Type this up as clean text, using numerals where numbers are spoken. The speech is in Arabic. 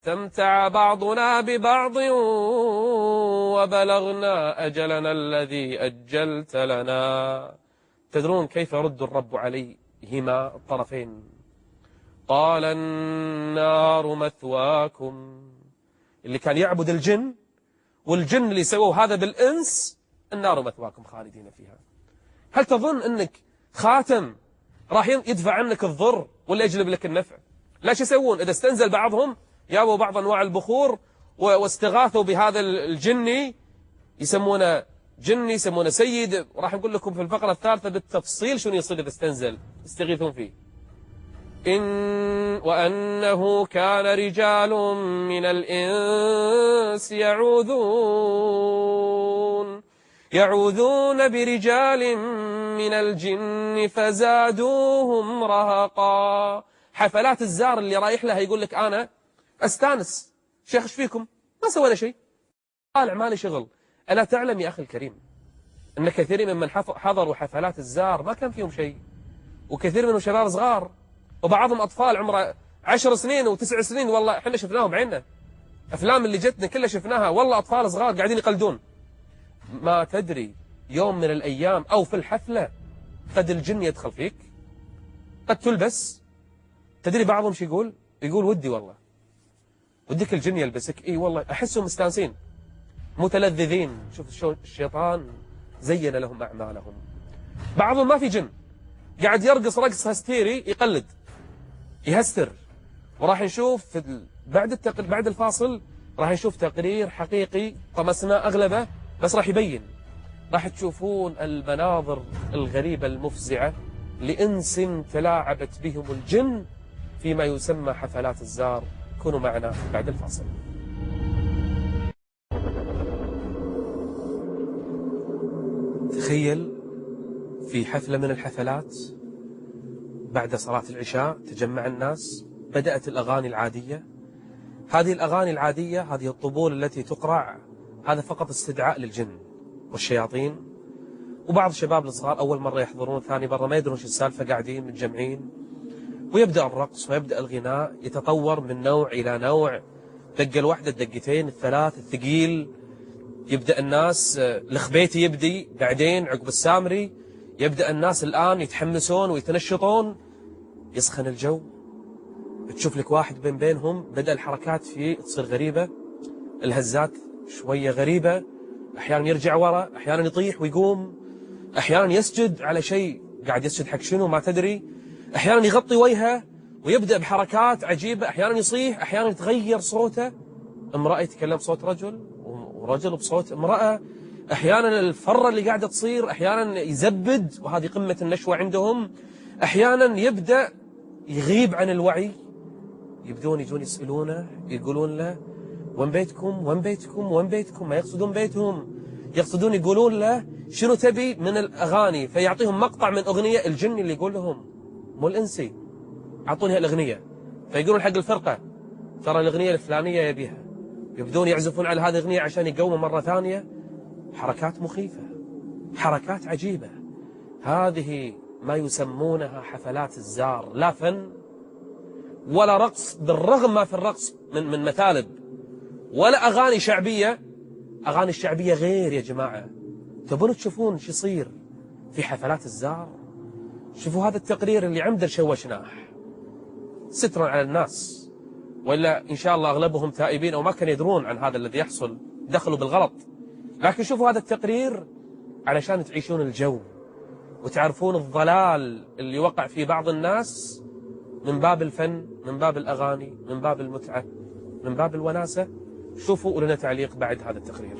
واستمتع بعضنا ببعض وبلغنا أجلنا الذي أجلت لنا. تدرون كيف يرد الرب عليهما الطرفين؟ قال النار مثواكم. اللي كان يعبد الجن والجن اللي سووا هذا بالإنس، النار مثواكم خالدين فيها. هل تظن أنك خاتم راح يدفع عنك الضر ولا يجلب لك النفع؟ لا، شو يسوون إذا استنزل بعضهم؟ جابوا بعض أنواع البخور واستغاثوا بهذا الجني، يسمونه جني، يسمونه سيد. راح نقول لكم في الفقرة الثالثة بالتفصيل شنو يصير إذا استنزل يستغيثون فيه. وأنه كان رجال من الإنس يعوذون برجال من الجن فزادوهم رهقا. حفلات الزار اللي رايح لها يقول لك أنا أستانس، شيخ ايش فيكم؟ ما سوينا شيء، طالع مالي شغل. ألا تعلم يا أخي الكريم أن كثير ممن حضروا حفلات الزار ما كان فيهم شيء، وكثير منهم شباب صغار، وبعضهم أطفال عمره 10 سنين و9 سنين. والله احنا شفناهم بعيننا، أفلام اللي جتنا كلها شفناها، والله أطفال صغار قاعدين يقلدون. ما تدري يوم من الأيام أو في الحفلة قد الجن يدخل فيك، قد تلبس. تدري بعضهم شو يقول؟ يقول ودي والله وديك الجن يلبسك. اي والله أحسهم مستانسين متلذذين. شوف شو الشيطان زين لهم أعمالهم. بعضهم ما في جن، قاعد يرقص رقص هستيري، يقلد يهستر. وراح نشوف بعد الفاصل راح نشوف تقرير حقيقي طمسنا أغلبه، بس راح يبين، راح تشوفون المناظر الغريبة المفزعة لإنس تلاعبت بهم الجن فيما يسمى حفلات الزار. كونوا معنا بعد الفاصل. تخيل في حفلة من الحفلات بعد صلاة العشاء تجمع الناس، بدأت الأغاني العادية. هذه الأغاني العادية، هذه الطبول التي تقرع، هذا فقط استدعاء للجن والشياطين. وبعض الشباب الصغار أول مرة يحضرون، ثاني مرة ما يدرون شو السالفة، قاعدين متجمعين، ويبدأ الرقص ويبدأ الغناء يتطور من نوع إلى نوع. دقة الواحدة، الدقتين، الثلاث، الثقيل. يبدأ الناس الخبيتي يبدي، بعدين عقب السامري يبدأ الناس الآن يتحمسون ويتنشطون، يسخن الجو. تشوف لك واحد بينهم بدأ الحركات فيه تصير غريبة، الهزات شوية غريبة، أحيانا يرجع ورا، أحيانا يطيح ويقوم، أحيانا يسجد على شيء، قاعد يسجد حق شنو ما تدري، أحيانا يغطي وجهه ويبدأ بحركات عجيبة، أحيانا يصيح، أحيانا يتغير صوته، امرأة يتكلم صوت رجل ورجل بصوت امرأة، أحيانا الفرة اللي قاعدة تصير، أحيانا يزبد وهذه قمة النشوة عندهم، أحيانا يبدأ يغيب عن الوعي. يبدون يجون يسألونه، يقولون له وين بيتكم وين بيتكم وين بيتكم، ما يقصدون بيتهم، يقصدون يقولون له شنو تبي من الأغاني، فيعطيهم مقطع من أغنية. الجن اللي يقول لهم مو الإنسي، أعطوني الأغنية، فيقولون حق الفرقة ترى الأغنية الفلانية يبيها، يبدون يعزفون على هذه الأغنية عشان يقوموا مرة ثانية. حركات مخيفة، حركات عجيبة. هذه ما يسمونها حفلات الزار، لا فن ولا رقص، بالرغم ما في الرقص من مثالب، ولا أغاني شعبية. أغاني الشعبية غير يا جماعة. تبون تشوفون شو يصير في حفلات الزار؟ شوفوا هذا التقرير اللي عمدا شوشناه سترا على الناس، وإلا إن شاء الله أغلبهم تائبين أو ما كانوا يدرون عن هذا الذي يحصل، دخلوا بالغلط. لكن شوفوا هذا التقرير علشان تعيشون الجو وتعرفون الضلال اللي وقع في بعض الناس من باب الفن، من باب الأغاني، من باب المتعة، من باب الوناسة. شوفوا ولنا تعليق بعد هذا التقرير.